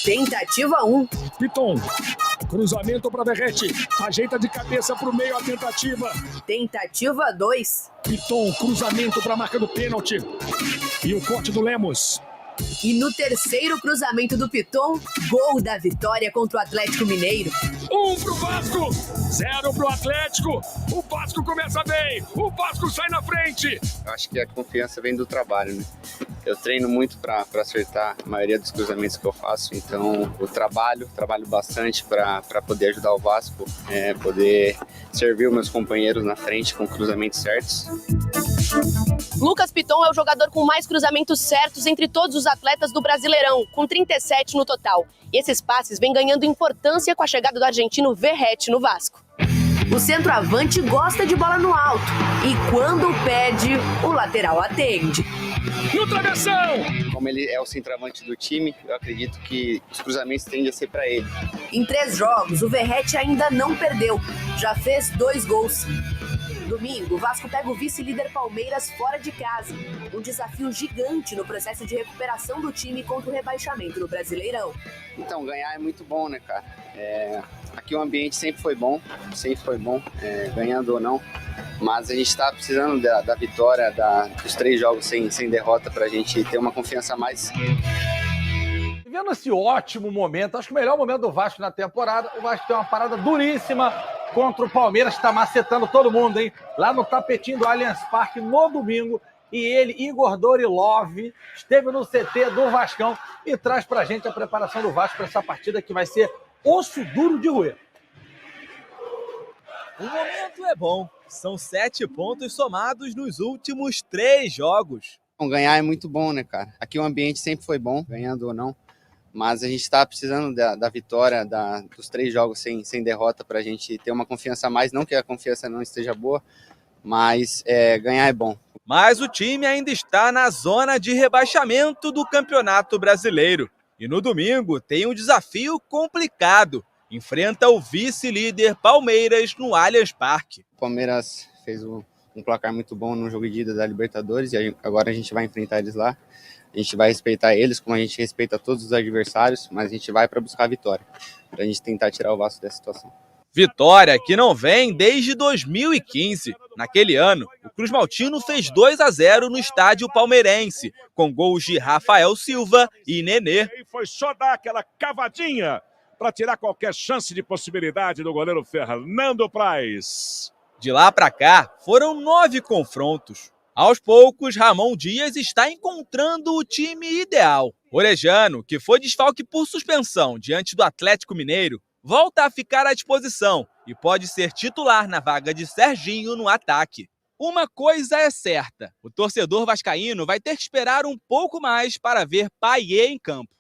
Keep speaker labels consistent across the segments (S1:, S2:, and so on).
S1: Tentativa 1.
S2: Piton. Cruzamento para Verrete. Ajeita de cabeça para o meio a tentativa.
S1: Tentativa 2.
S2: Piton. Cruzamento para a marca do pênalti. E o corte do Lemos.
S1: E no terceiro cruzamento do Piton, gol da vitória contra o Atlético Mineiro.
S2: 1 pro Vasco, 0 pro Atlético. O Vasco começa bem, o Vasco sai na frente.
S3: Eu acho que a confiança vem do trabalho, né? Eu treino muito para acertar a maioria dos cruzamentos que eu faço, então eu trabalho bastante para poder ajudar o Vasco, poder servir os meus companheiros na frente com cruzamentos certos.
S4: Lucas Piton é o jogador com mais cruzamentos certos entre todos os atletas do Brasileirão, com 37 no total. E esses passes vêm ganhando importância com a chegada do argentino Verrete no Vasco.
S1: O centroavante gosta de bola no alto e quando pede, o lateral atende.
S2: No travessão!
S3: Como ele é o centroavante do time, eu acredito que os cruzamentos tendem a ser para ele.
S1: Em 3 jogos, o Verrete ainda não perdeu, já fez 2 gols. Domingo, o Vasco pega o vice-líder Palmeiras fora de casa. Um desafio gigante no processo de recuperação do time contra o rebaixamento no Brasileirão.
S3: Então, ganhar é muito bom, né, cara? Aqui o ambiente sempre foi bom, ganhando ou não. Mas a gente está precisando da vitória, dos 3 jogos sem derrota, para a gente ter uma confiança a mais.
S5: Vendo esse ótimo momento, acho que o melhor momento do Vasco na temporada, o Vasco tem uma parada duríssima contra o Palmeiras, que está macetando todo mundo, hein? Lá no tapetinho do Allianz Parque, no domingo, e ele, Igor Dorilov, esteve no CT do Vascão e traz pra gente a preparação do Vasco para essa partida que vai ser osso duro de roer.
S6: O momento é bom, são 7 pontos somados nos últimos 3 jogos.
S3: Ganhar é muito bom, né, cara? Aqui o ambiente sempre foi bom, ganhando ou não. Mas a gente está precisando da vitória, dos 3 jogos sem derrota, para a gente ter uma confiança a mais. Não que a confiança não esteja boa, mas ganhar é bom.
S6: Mas o time ainda está na zona de rebaixamento do Campeonato Brasileiro. E no domingo tem um desafio complicado. Enfrenta o vice-líder Palmeiras no Allianz Parque.
S3: O Palmeiras fez um placar muito bom no jogo de ida da Libertadores e agora a gente vai enfrentar eles lá. A gente vai respeitar eles como a gente respeita todos os adversários, mas a gente vai para buscar a vitória, para a gente tentar tirar o Vasco dessa situação.
S6: Vitória que não vem desde 2015. Naquele ano, o Cruz Maltino fez 2-0 no estádio palmeirense, com gols de Rafael Silva e Nenê.
S2: Foi só dar aquela cavadinha para tirar qualquer chance de possibilidade do goleiro Fernando Praz.
S6: De lá para cá, foram 9 confrontos. Aos poucos, Ramon Dias está encontrando o time ideal. Orejano, que foi desfalque por suspensão diante do Atlético Mineiro, volta a ficar à disposição e pode ser titular na vaga de Serginho no ataque. Uma coisa é certa, o torcedor vascaíno vai ter que esperar um pouco mais para ver Payet em campo.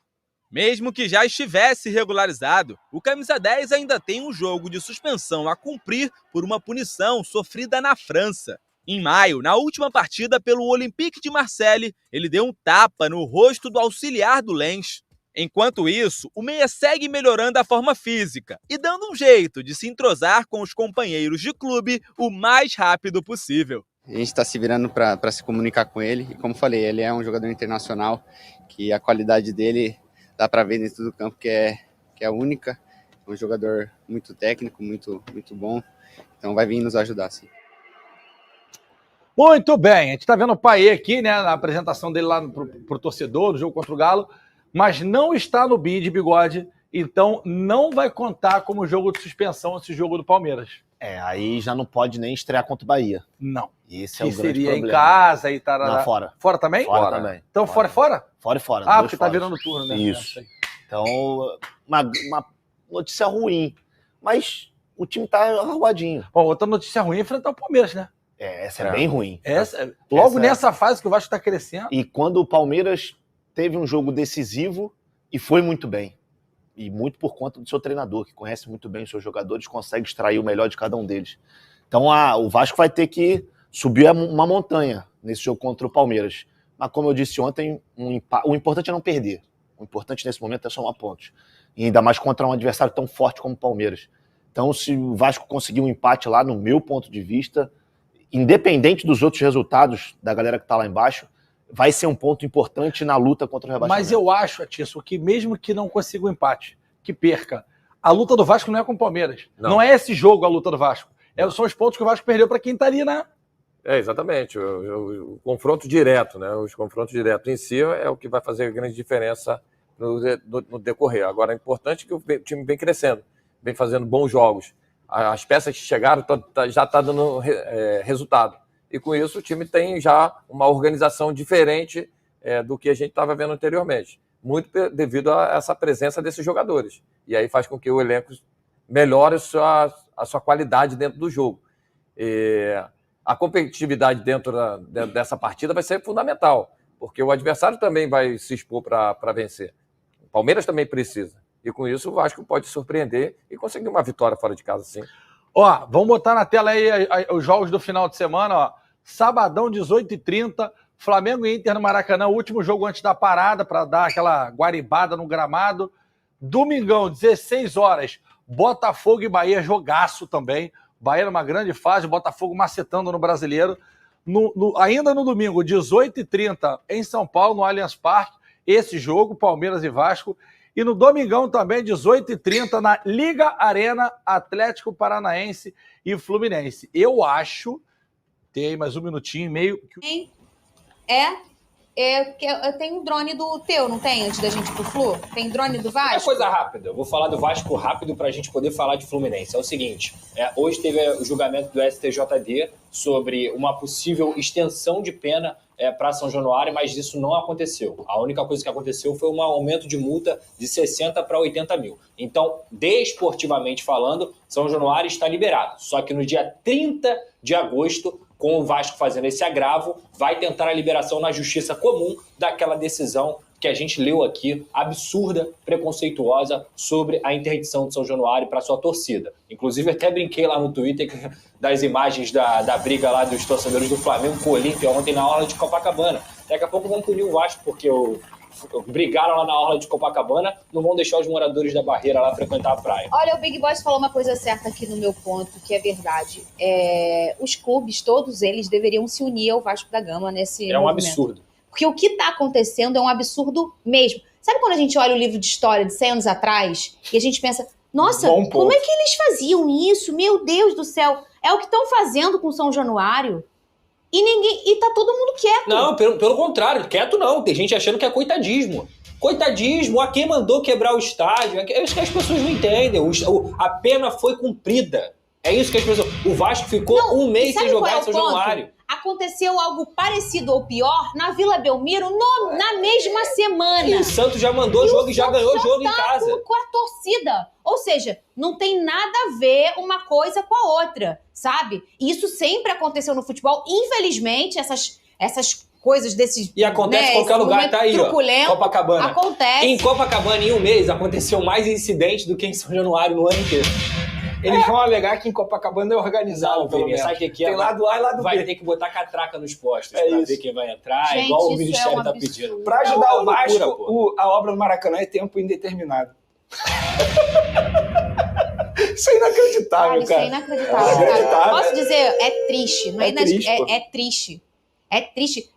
S6: Mesmo que já estivesse regularizado, o camisa 10 ainda tem um jogo de suspensão a cumprir por uma punição sofrida na França. Em maio, na última partida pelo Olympique de Marseille, ele deu um tapa no rosto do auxiliar do Lens. Enquanto isso, o meia segue melhorando a forma física e dando um jeito de se entrosar com os companheiros de clube o mais rápido possível.
S3: A gente está se virando para se comunicar com ele e, como falei, ele é um jogador internacional que a qualidade dele dá para ver dentro do campo que é única. É um jogador muito técnico, muito bom, então vai vir nos ajudar, sim.
S5: Muito bem, a gente está vendo o Payet aqui, né, na apresentação dele lá pro torcedor, no jogo contra o Galo, mas não está no bid, Bigode, então não vai contar como jogo de suspensão esse jogo do Palmeiras.
S7: Aí já não pode nem estrear contra o Bahia.
S5: Não.
S7: Esse é o grande
S5: seria
S7: problema.
S5: Em casa e tal.
S7: Não, fora.
S5: Fora também?
S7: Fora também.
S5: Então fora e fora?
S7: Fora e fora.
S5: Ah, porque tá virando turno, né?
S7: Isso. Então, uma notícia ruim. Mas o time tá arruadinho.
S5: Bom, outra notícia ruim é enfrentar o Palmeiras, né?
S7: Essa é bem ruim.
S5: Logo nessa fase que o Vasco está crescendo.
S7: E quando o Palmeiras teve um jogo decisivo e foi muito bem. E muito por conta do seu treinador, que conhece muito bem os seus jogadores, consegue extrair o melhor de cada um deles. Então o Vasco vai ter que subir uma montanha nesse jogo contra o Palmeiras. Mas como eu disse ontem, o importante é não perder. O importante nesse momento é somar pontos. E ainda mais contra um adversário tão forte como o Palmeiras. Então se o Vasco conseguir um empate lá, no meu ponto de vista, independente dos outros resultados da galera que está lá embaixo, vai ser um ponto importante na luta contra o rebaixamento.
S5: Mas eu acho, Atiço, que mesmo que não consiga um empate, que perca, a luta do Vasco não é com o Palmeiras. Não é esse jogo a luta do Vasco. São os pontos que o Vasco perdeu para quem está ali na...
S8: Exatamente. O confronto direto, né? Os confrontos diretos em si é o que vai fazer grande diferença no decorrer. Agora, é importante que o time vem crescendo, vem fazendo bons jogos. As peças que chegaram já está dando resultado. E com isso o time tem já uma organização diferente do que a gente estava vendo anteriormente. Muito devido a essa presença desses jogadores. E aí faz com que o elenco melhore a sua qualidade dentro do jogo. A competitividade dentro dessa partida vai ser fundamental, porque o adversário também vai se expor para vencer. O Palmeiras também precisa. E com isso o Vasco pode surpreender e conseguir uma vitória fora de casa, sim.
S5: Ó, vamos botar na tela aí os jogos do final de semana, ó. Sabadão, 18h30, Flamengo e Inter no Maracanã, o último jogo antes da parada, para dar aquela guaribada no gramado. Domingão, 16 horas, Botafogo e Bahia, jogaço também. Bahia numa grande fase, Botafogo macetando no Brasileiro. Ainda no domingo, 18h30, em São Paulo, no Allianz Parque, esse jogo, Palmeiras e Vasco. E no domingão também, 18h30, na Liga Arena, Atlético Paranaense e Fluminense. Eu acho... Tem mais um minutinho e meio.
S9: Eu tenho um drone do teu, não tem? Antes da gente ir pro Flu? Tem drone do Vasco?
S10: É coisa rápida. Eu vou falar do Vasco rápido pra gente poder falar de Fluminense. É o seguinte, hoje teve o julgamento do STJD sobre uma possível extensão de pena para São Januário, mas isso não aconteceu. A única coisa que aconteceu foi um aumento de multa de 60 para 80 mil. Então, desportivamente falando, São Januário está liberado. Só que no dia 30 de agosto, com o Vasco fazendo esse agravo, vai tentar a liberação na justiça comum daquela decisão que a gente leu aqui, absurda, preconceituosa, sobre a interdição de São Januário para sua torcida. Inclusive, até brinquei lá no Twitter das imagens da briga lá dos torcedores do Flamengo com o Olímpia ontem na orla de Copacabana. Daqui a pouco vão punir o Vasco, porque brigaram lá na orla de Copacabana, não vão deixar os moradores da Barreira lá frequentar a praia.
S9: Olha, o Big Boss falou uma coisa certa aqui no meu ponto, que é verdade. Os clubes, todos eles, deveriam se unir ao Vasco da Gama nesse movimento.
S10: É um absurdo.
S9: Porque o que está acontecendo é um absurdo mesmo. Sabe quando a gente olha o livro de história de 100 anos atrás e a gente pensa, nossa, como é que eles faziam isso? Meu Deus do céu. É o que estão fazendo com São Januário. E tá todo mundo quieto.
S10: Não, pelo contrário, quieto não. Tem gente achando que é coitadismo. Coitadismo, a quem mandou quebrar o estádio? É isso que as pessoas não entendem. A pena foi cumprida. É isso que as pessoas... O Vasco ficou um mês sem jogar em São Januário.
S9: Aconteceu algo parecido ou pior na Vila Belmiro na mesma semana.
S10: E o Santos já mandou o jogo e já ganhou o jogo em casa.
S9: Com a torcida. Ou seja, não tem nada a ver uma coisa com a outra, sabe? Isso sempre aconteceu no futebol. Infelizmente, essas coisas desses...
S10: E acontece em qualquer lugar, tá aí, ó. Copacabana.
S9: Acontece.
S10: Em Copacabana, em um mês, aconteceu mais incidente do que em São Januário no ano inteiro.
S11: Eles vão alegar que em Copacabana é organizado, pelo menos.
S10: Sabe o que é?
S11: Tem lado A e lado B.
S10: Vai ter que botar catraca nos postos pra ver quem vai entrar, gente, igual o Ministério tá pedindo.
S11: Pra ajudar o Vasco, a obra do Maracanã é tempo indeterminado. Isso é inacreditável, cara.
S9: Isso é inacreditável. Posso dizer, é triste. Não é triste. É triste. É triste.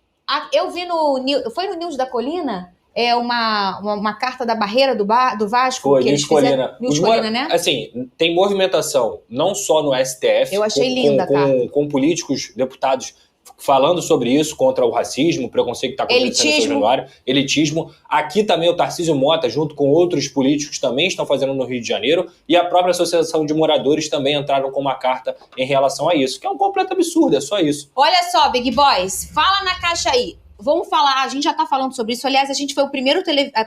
S9: Eu vi foi no News da Colina? Uma carta da Barreira do Vasco.
S10: Foi,
S9: que eles fizeram. News Colina, né?
S10: Assim, tem movimentação, não só no STF.
S9: Eu achei linda a carta.
S10: Com políticos, deputados falando sobre isso, contra o racismo, o preconceito que está acontecendo em São Januário, elitismo. Aqui também o Tarcísio Mota, junto com outros políticos, também estão fazendo no Rio de Janeiro, e a própria Associação de Moradores também entraram com uma carta em relação a isso, que é um completo absurdo, é só isso.
S9: Olha só, Big Boys, fala na caixa aí. Vamos falar, a gente já está falando sobre isso. Aliás, a gente foi o primeiro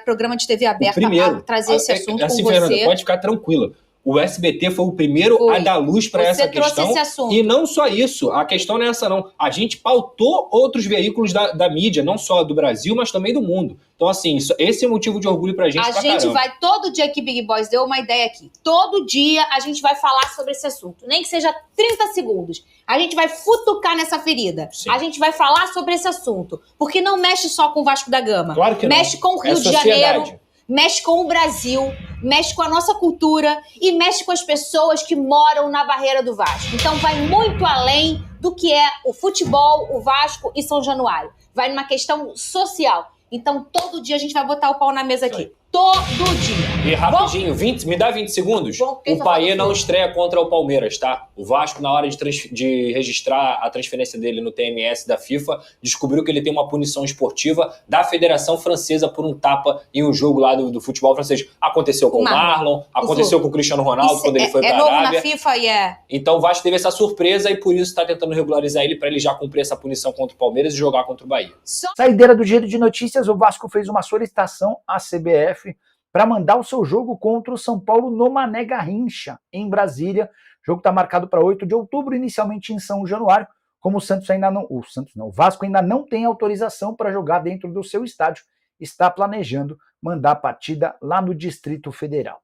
S9: programa de TV aberta a trazer esse assunto com você.
S10: Fernanda, pode ficar tranquila. O SBT foi o primeiro a dar luz para essa questão.
S9: Esse assunto.
S10: E não só isso, a questão não é essa não. A gente pautou outros veículos da mídia, não só do Brasil, mas também do mundo. Então, assim, esse é motivo de orgulho pra gente.
S9: A gente vai todo dia aqui, Big Boys, deu uma ideia aqui. Todo dia a gente vai falar sobre esse assunto. Nem que seja 30 segundos. A gente vai futucar nessa ferida. Sim. A gente vai falar sobre esse assunto. Porque não mexe só com o Vasco da Gama.
S10: Claro que
S9: mexe
S10: não.
S9: Com o Rio de Janeiro. Mexe com o Brasil, mexe com a nossa cultura e mexe com as pessoas que moram na Barreira do Vasco. Então vai muito além do que é o futebol, o Vasco e São Januário. vai numa questão social. Então, todo dia a gente vai botar o pau na mesa aqui. Todo dia.
S10: E rapidinho, me dá 20 segundos. O Payet não estreia contra o Palmeiras, tá? O Vasco, na hora de registrar a transferência dele no TMS da FIFA, descobriu que ele tem uma punição esportiva da Federação Francesa por um tapa em um jogo lá do futebol francês. Aconteceu com o Marlon, aconteceu com o Cristiano Ronaldo quando ele foi pra Arábia. É novo na FIFA e Então o Vasco teve essa surpresa e por isso está tentando regularizar ele para ele já cumprir essa punição contra o Palmeiras e jogar contra o Bahia.
S12: Saideira do Giro de Notícias, o Vasco fez uma solicitação à CBF para mandar o seu jogo contra o São Paulo no Mané Garrincha, em Brasília. O jogo está marcado para 8 de outubro, inicialmente em São Januário, como o Vasco ainda não tem autorização para jogar dentro do seu estádio, está planejando mandar a partida lá no Distrito Federal.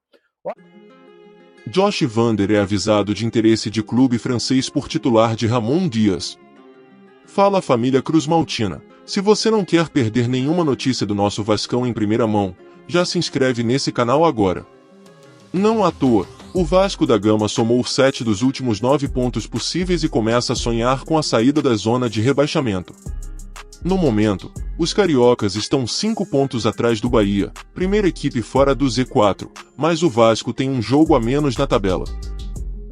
S13: Josh Vander é avisado de interesse de clube francês por titular de Ramon Dias. Fala a família Cruz Maltina. Se você não quer perder nenhuma notícia do nosso Vascão em primeira mão, já se inscreve nesse canal agora. Não à toa, o Vasco da Gama somou 7 dos últimos 9 pontos possíveis e começa a sonhar com a saída da zona de rebaixamento. No momento, os cariocas estão 5 pontos atrás do Bahia, primeira equipe fora do Z4, mas o Vasco tem um jogo a menos na tabela.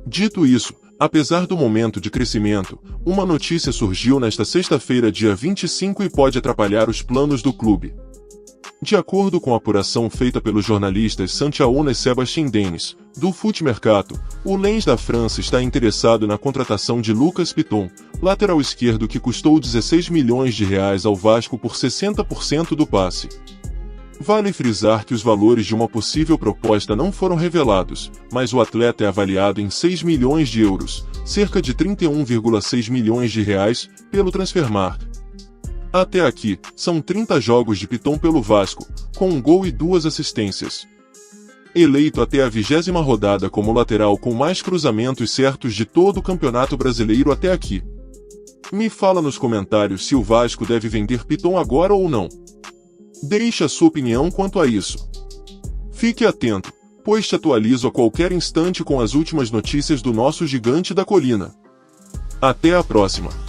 S13: Dito isso, apesar do momento de crescimento, uma notícia surgiu nesta sexta-feira, dia 25, e pode atrapalhar os planos do clube. De acordo com a apuração feita pelos jornalistas Santiago e Sébastien Denis, do Foot Mercato, o Lens da França está interessado na contratação de Lucas Piton, lateral esquerdo que custou 16 milhões de reais ao Vasco por 60% do passe. Vale frisar que os valores de uma possível proposta não foram revelados, mas o atleta é avaliado em 6 milhões de euros, cerca de 31,6 milhões de reais, pelo Transfermarkt. Até aqui, são 30 jogos de Piton pelo Vasco, com um gol e 2 assistências. Eleito até a 20ª rodada como lateral com mais cruzamentos certos de todo o Campeonato Brasileiro até aqui. Me fala nos comentários se o Vasco deve vender Piton agora ou não. Deixe a sua opinião quanto a isso. Fique atento, pois te atualizo a qualquer instante com as últimas notícias do nosso gigante da colina. Até a próxima!